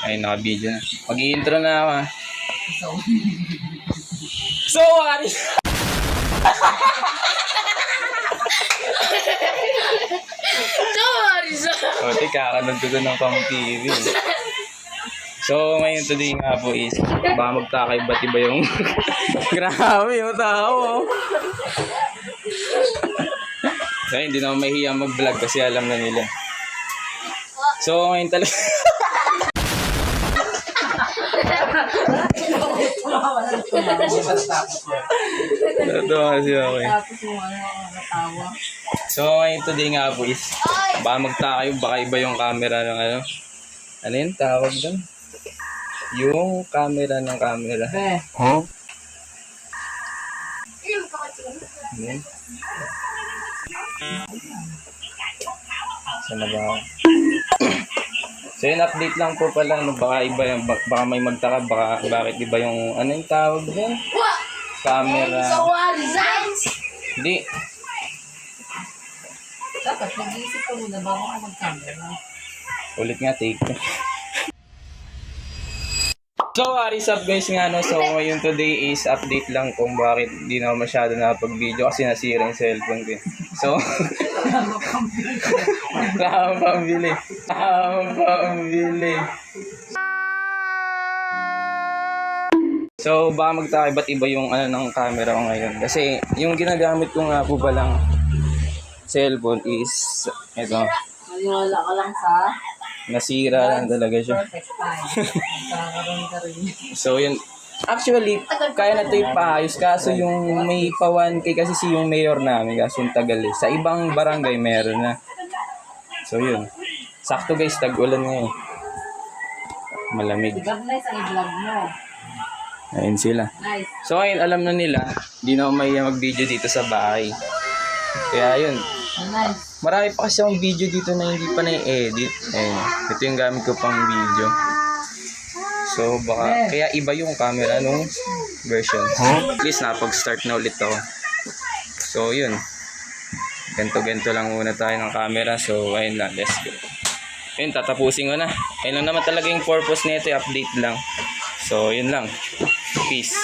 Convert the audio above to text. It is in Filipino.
Ayun, naka-video na. Mag-i-intro na ako ha. So, Aris! O, kakanood ko ng pang TV. So, ngayon today nga po is, baka magtakay ba't iba yung... Grabe yung tao. So, hindi na mahihiya mag-vlog kasi alam na nila. So, ngayon talaga... Totoo kasi ako eh. So, ngayon today nga po is, baka magtakay, baka iba yung camera ng ano. Ano yun? Tawag doon? Yung camera ng camera. Huh? Hmm? Sana ba? So yun, update lang po pala. Ano, baka iba yung, baka may magtaka, baka bakit iba yung, ano yung tawag doon? Camera. Hindi. Dapat mag-iisip ko muna bago ka mag-camera. Ulit nga, take. So, what's up guys nga no? So, ngayon today is update lang kung bakit di na masyado nakapag-video kasi nasira yung cellphone ko. So, kailangan pambili. So, baka magtakay ba't iba yung ano ng camera ko ngayon. Kasi, yung ginagamit ko nga po palang cellphone is, ito, Maniwala ka lang sa nasira lang talaga siya. perfect time. Magkakaroon ka rin. So yun, actually, kaya na ito ipaayos kaso yung may pa 1K kasi si yung mayor namin kaso yung tagal eh. Sa ibang barangay meron na. So yun, sakto guys, tag-ulan ngayon. Malamig. God bless ang i-vlog mo. Ayun sila. Nice. So ayun, alam na nila, di na ako mahiya mag-video dito sa bahay. Kaya yun, Nice. marami pa kasi akong video dito na hindi pa na-edit. Ayun, ito yung gamit ko pang video. So baka, kaya iba yung camera nung version. At least napag-start na ulit ako. So yun, ganto-ganto lang muna tayo ng camera. So ayun lang, let's go. Ayun, tatapusin ko na. Ayun lang naman talaga yung purpose nito, update lang. So yun lang. Peace.